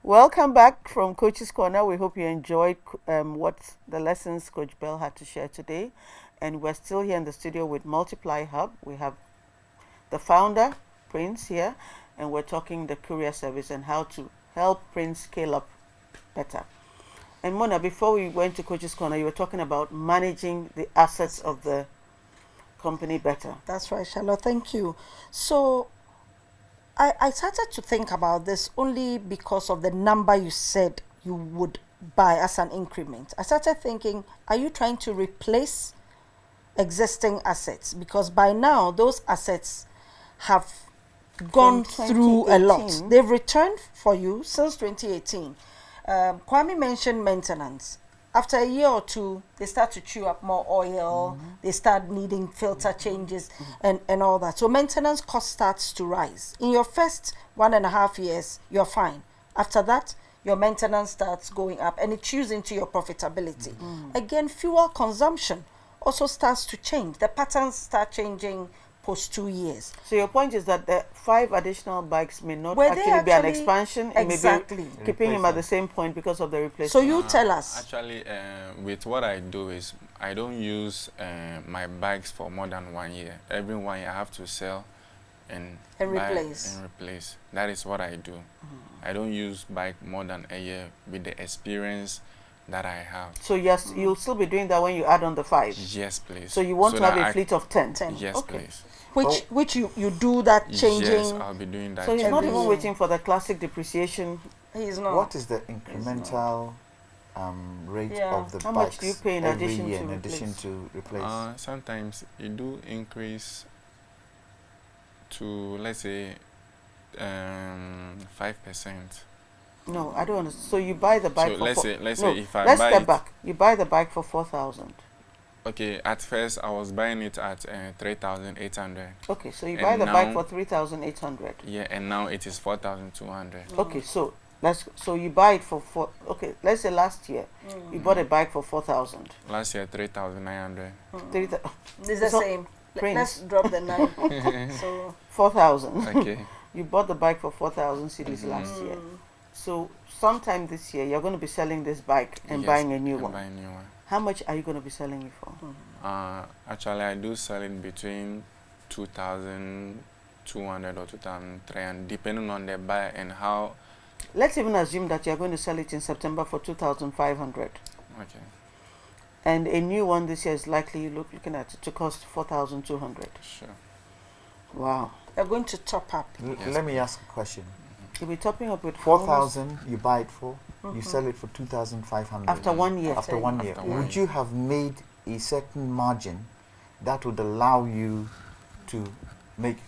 Welcome back from Coach's Corner. We hope you enjoyed what the lessons Coach Bell had to share today. And we're still here in the studio with Multiply Hub. We have the founder, Prince, here, and we're talking the courier service and how to help Prince scale up better. And Mona, before we went to Coach's Corner, you were talking about managing the assets of the company better. That's right, Charlotte. Thank you. So I started to think about this only because of the number you said you would buy as an increment. I started thinking, are you trying to replace existing assets? Because by now, those assets have gone through a lot. They've returned for you since 2018. Kwame mentioned maintenance. After a year or two, they start to chew up more oil, they start needing filter changes and all that. So maintenance cost starts to rise. In your first 1.5 years, you're fine. After that, your maintenance starts going up and it chews into your profitability. Again, fuel consumption also starts to change. The patterns start changing post 2 years. So your point is that the 5 additional bikes may not actually be an expansion. Exactly. It may be keeping him at the same point because of the replacement. So you tell us. Actually, with what I do is I don't use my bikes for more than 1 year. Every 1 year I have to sell and replace. That is what I do. I don't use bike more than a year with the experience that I have. So yes, you'll still be doing that when you add on the 5? Yes, please. So you want to have a fleet of 10? Yes, please. Which you do that changing? Yes, I'll be doing that. So he's not even waiting for the classic depreciation. He's not. What is the incremental rate of the How bikes much do you pay in addition year to in addition to replace? Sometimes it do increase to, let's say, 5%. No, I don't understand. So you buy the bike So for let's say if I let's buy step it, back. You buy the bike for 4,000. Okay, at first I was buying it at 3,800. Okay, so you buy the bike for 3,800. Yeah, and now it is 4,200. Okay, so you buy it for okay, let's say last year you bought a bike for 4,000. Last year 3,900. It's the same. Let's drop the 9. So 4,000. Okay. You bought the bike for 4,000 cedis last year. So sometime this year you're going to be selling this bike and buying a new one. Buying a new one. How much are you going to be selling it for? Actually, I do sell it between 2,200 or 2,300, depending on the buyer and how. Let's even assume that you're going to sell it in September for 2,500. Okay. And a new one this year is likely looking at it to cost 4,200. Sure. Wow. You're going to top up. Let me ask a question. You'll be topping up with 4,000 you buy it for, you sell it for 2,500. After 1 year. After 1 year. Would you have made a certain margin that would allow you to make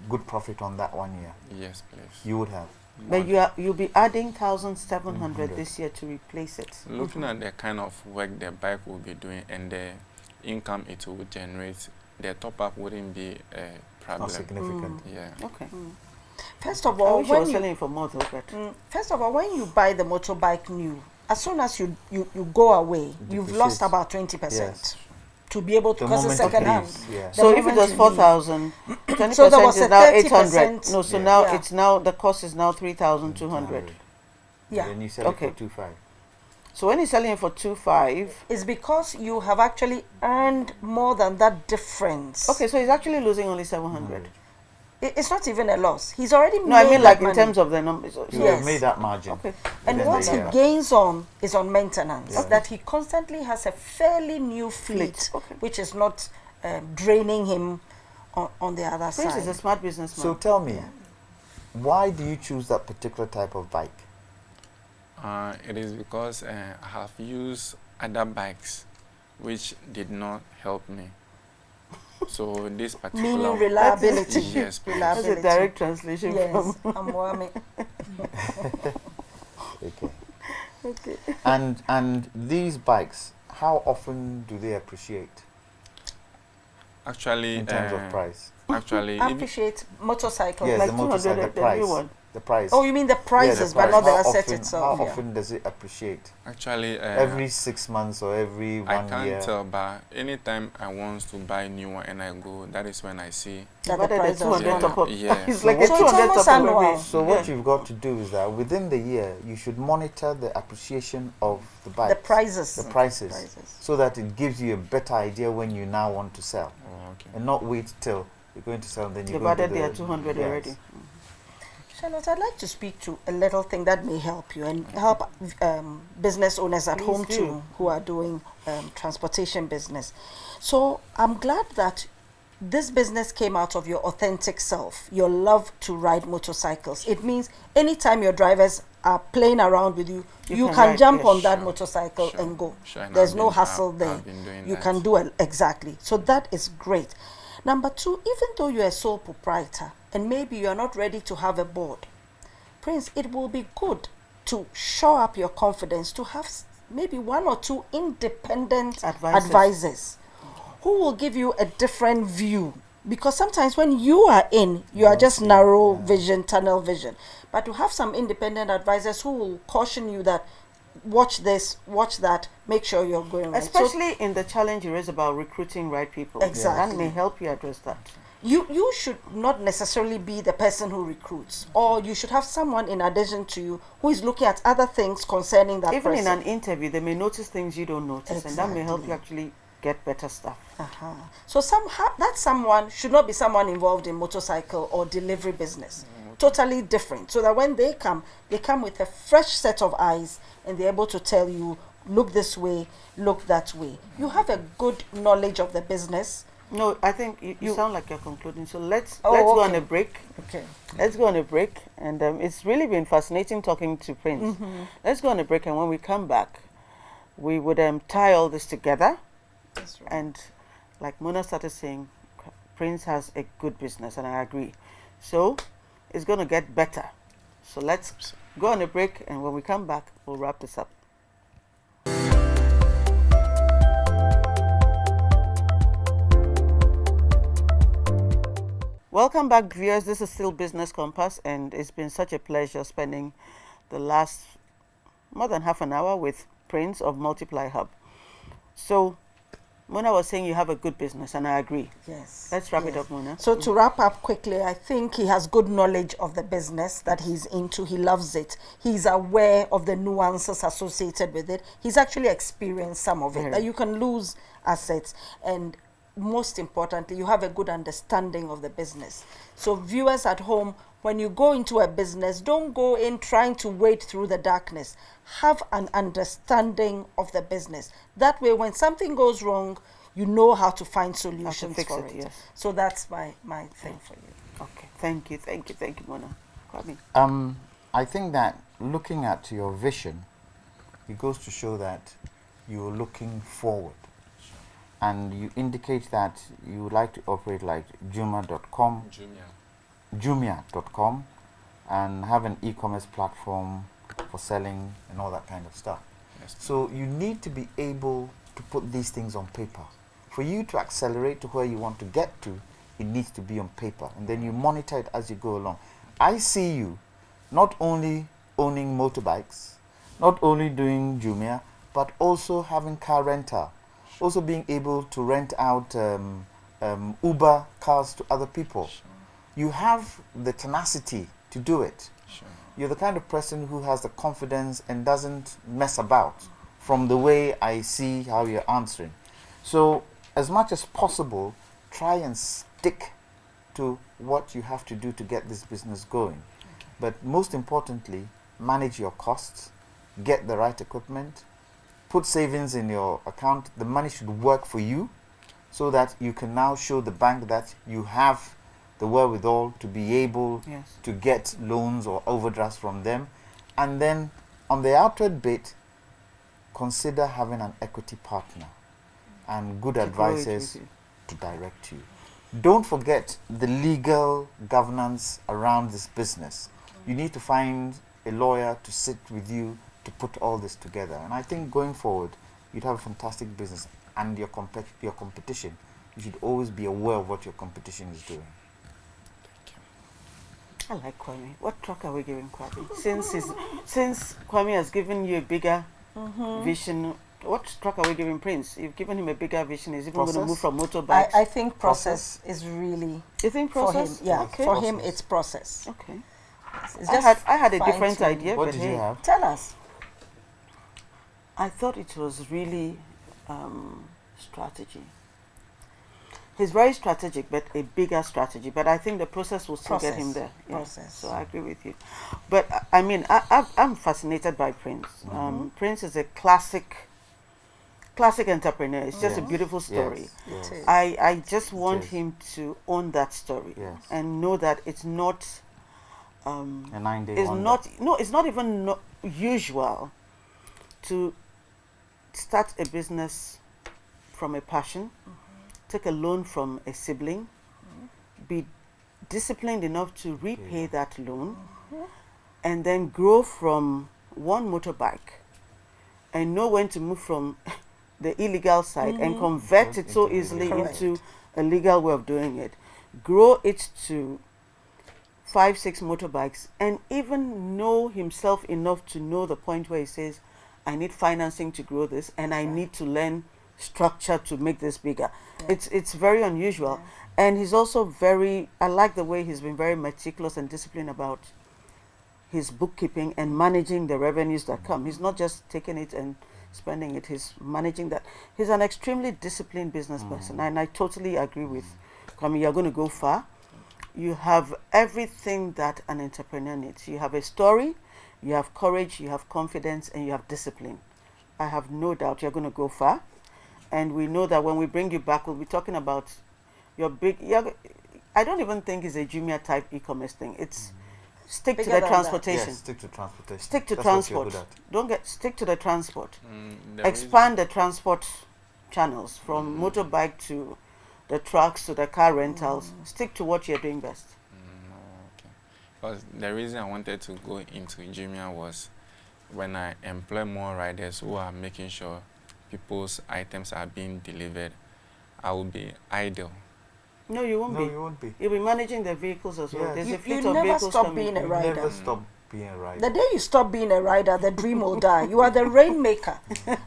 good profit on that 1 year? Yes, please. You would have. But you'll be adding 1,700 this year to replace it. Looking at the kind of work the bike will be doing and the income it will generate, the top up wouldn't be a problem. Not significant. Yeah. Okay. First of all, when you're selling for more, first of all, when you buy the motorbike new, as soon as you go away, you've lost about 20% to be able to, because it's second hand. So if it was 4,000, 20% is now 800. No, so now the cost is now 3,200. Yeah. Then you sell it for 2,500. So when you're selling it for 2,500, it's because you have actually earned more than that difference. Okay, so he's actually losing only 700. It's not even a loss. He's already made. No, I mean like money. in terms of the numbers. So You have made that margin. Okay. And what he gains on is on maintenance. That he constantly has a fairly new fleet, which is not draining him on the other side. Prince is a smart businessman. So tell me, why do you choose that particular type of bike? It is because I have used other bikes which did not help me. So this particular meaning reliability. Yes, please. That's a direct translation from Amwame. Okay. And these bikes, how often do they appreciate? Actually, in terms of price. Actually, appreciate motorcycles. Yes, like the motorcycle price. The price. Oh, you mean the prices, Yeah, but not the How asset often, itself. How Yeah. often does it appreciate? Actually, Every 6 months or every 1 I can't year? tell, but anytime I want to buy new one and I go, that is when I see. That the But the price has 200 gone top up. up. Yeah. It's So like a what- So it's 200 almost top up annual. every. So yeah. what you've got to do is that within the year, you should monitor the appreciation of the bikes. The prices. The prices. Prices. So that it gives you a better idea when you now want to sell. Oh, okay. And not wait till you're going to sell, then you They've go into added the... their 200 yes. already. Charlotte, I'd like to speak to a little thing that may help you and help business owners at Please home do. too who are doing transportation business. So I'm glad that this business came out of your authentic self, your love to ride motorcycles. It means anytime your drivers are playing around with you, you can can ride, jump yes. on that Sure, motorcycle sure, and go. sure. And There's I've no been- hassle I've- there. I've been doing You that. can do it exactly. So that is great. Number two, even though you're a sole proprietor and maybe you're not ready to have a board, Prince, it will be good to show up your confidence to have maybe 1 or 2 independent advisors who will give you a different view. Because sometimes when you are in, you are just narrow vision, tunnel vision. But to have some independent advisors who will caution you that watch this, watch that, make sure you're going right. Especially in the challenge you raised about recruiting right people. Exactly. That may help you address that. You should not necessarily be the person who recruits, or you should have someone in addition to you who is looking at other things concerning that Even person. in an interview, they may notice things you don't notice, and that may help you actually get better stuff. So that someone should not be someone involved in motorcycle or delivery business. Totally different. So that when they come with a fresh set of eyes and they're able to tell you, look this way, look that way. You have a good knowledge of the business. No, I think you sound like you're concluding. So let's Oh, go okay. on a break. Okay. Let's go on a break, and it's really been fascinating talking to Prince. Let's go on a break, and when we come back, we would tie all this together. That's right. And like Mona started saying, Prince has a good business, and I agree. So it's going to get better. So let's go on a break, and when we come back, we'll wrap this up. Welcome back, viewers. This is still Business Compass, and it's been such a pleasure spending the last more than half an hour with Prince of Multiply Hub. So, Mona was saying you have a good business, and I agree. Yes. Let's wrap it yes. up, Mona. So to wrap up quickly, I think he has good knowledge of the business that he's into. He loves it. He's aware of the nuances associated with it. He's actually experienced some of it. Very. That you can lose assets, and most importantly, you have a good understanding of the business. So viewers at home, when you go into a business, don't go in trying to wade through the darkness. Have an understanding of the business. That way, when something goes wrong, you know how to find solutions fix for it, it. yes. So that's my thing for you. Okay, thank you, Mona. Kwame. I think that looking at your vision, it goes to show that you're looking forward. And you indicate that you would like to operate like Juma.com, Jumia.com, and have an e-commerce platform for selling and all that kind of stuff. Yes. So you need to be able to put these things on paper. For you to accelerate to where you want to get to, it needs to be on paper, and then you monitor it as you go along. I see you not only owning motorbikes, not only doing Jumia, but also having car rental, also being able to rent out Uber cars to other people. Sure. You have the tenacity to do it. Sure. You're the kind of person who has the confidence and doesn't mess about, from the way I see how you're answering. So as much as possible, try and stick to what you have to do to get this business going. Okay. But most importantly, manage your costs, get the right equipment, put savings in your account. The money should work for you so that you can now show the bank that you have the wherewithal to be able Yes. to get loans or overdrafts from them. And then on the outward bit, consider having an equity partner and good To grow it advisors with you. to direct you. Don't forget the legal governance around this business. You need to find a lawyer to sit with you to put all this together. And I think going forward, you'd have a fantastic business. And your competition, you should always be aware of what your competition is doing. I like Kwame. What track are we giving Kwame? Since Kwame has given you a bigger vision, what track are we giving Prince? You've given him a bigger vision. He's even going to move from motorbikes. I think process is really. You think process? For him, yeah. Okay. For him, it's process. Okay. It's I had a different idea. What but did hey, you have? Tell us. I thought it was really strategy. He's very strategic, but a bigger strategy. But I think the process will still get him there. Yeah. Process. So I agree with you. But I mean, I'm fascinated by Prince. Prince is a classic entrepreneur. It's just a beautiful story. Yes. Yes. I just want him to own that story and know that it's not A 9-day it's wonder. it's not even usual to start a business from a passion, take a loan from a sibling, be disciplined enough to repay that loan, and then grow from one motorbike and know when to move from the illegal side and convert it so easily into a legal way of doing it. Grow it to 5-6 motorbikes, and even know himself enough to know the point where he says, I need financing to grow this, and I need to learn structure to make this bigger. It's very unusual. And he's also I like the way he's been very meticulous and disciplined about his bookkeeping and managing the revenues that come. He's not just taking it and spending it, he's managing that. He's an extremely disciplined business person, and I totally agree with Kwame. You're going to go far. You have everything that an entrepreneur needs. You have a story, you have courage, you have confidence, and you have discipline. I have no doubt you're going to go far. And we know that when we bring you back, we'll be talking about your I don't even think it's a Jumia type e-commerce thing. It's stick to the transportation. Yes, stick to transportation. Stick to That's what you're transport. good at. Stick to the transport. Expand the transport channels from motorbike to the trucks to the car rentals. Stick to what you're doing best. Okay. Because the reason I wanted to go into Jumia was when I employ more riders who are making sure people's items are being delivered, I will be idle. No, you won't be. No, you won't be. You'll be managing the vehicles as well. Yes. There's a You fleet of never vehicles stop coming. being a You rider. never stop being a rider. The day you stop being a rider, the dream will die. You are the rainmaker.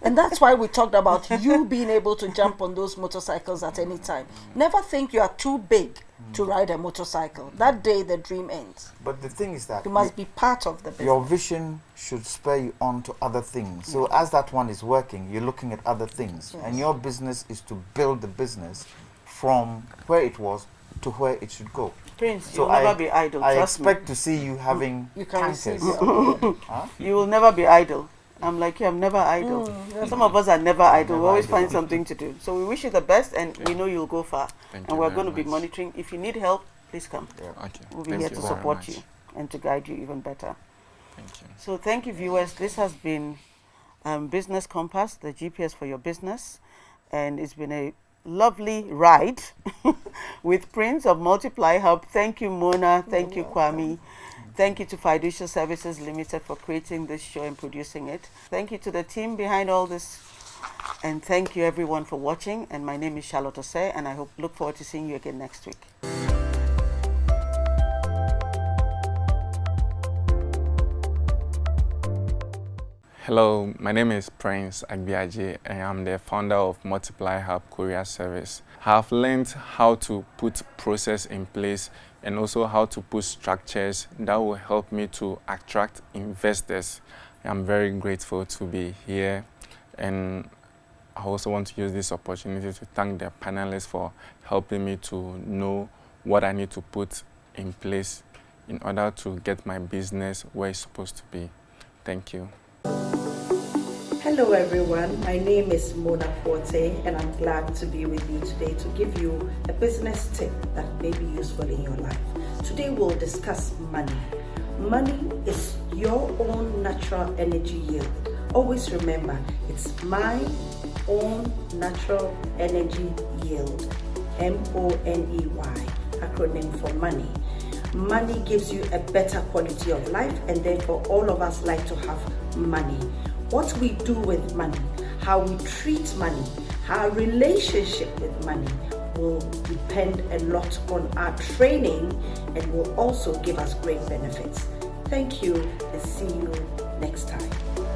And that's why we talked about you being able to jump on those motorcycles at any time. Never think you are too big to ride a motorcycle. That day the dream ends. But the thing is that You must be part of the business. your vision should spur you on to other things. So as that one is working, you're looking at other things. Yes. And your business is to build the business from where it was to where it should go. Prince, So you'll never be idle. I Trust expect me. to see you having You can receive tankers. your Huh? You will never be idle. I'm like you, I'm never idle. Some of us are never idle. We Never always idle. find something to do. So we wish you the best, and we know you'll go far. Thank And you we're very going to be much. monitoring. If you need help, please come. Okay. We'll be Thank here you to very support much. you and to guide you even better. Thank you. So thank you, viewers. This has been Business Compass, the GPS for your business. And it's been a lovely ride with Prince of Multiply Hub. Thank you, Mona. Thank you, Kwame. Thank you to Fiducial Services Limited for creating this show and producing it. Thank you to the team behind all this. And thank you, everyone, for watching. And my name is Charlotte Osei, and I look forward to seeing you again next week. Hello, my name is Prince Agbiaje, and I'm the founder of Multiply Hub Courier Service. I've learned how to put process in place and also how to put structures that will help me to attract investors. I'm very grateful to be here, and I also want to use this opportunity to thank the panelists for helping me to know what I need to put in place in order to get my business where it's supposed to be. Thank you. Hello everyone, my name is Mona Forte and I'm glad to be with you today to give you a business tip that may be useful in your life. Today we'll discuss money. Money is your own natural energy yield. Always remember, it's my own natural energy yield, MONEY, acronym for money. Money gives you a better quality of life, and therefore all of us like to have money. What we do with money, how we treat money, our relationship with money will depend a lot on our training and will also give us great benefits. Thank you and see you next time.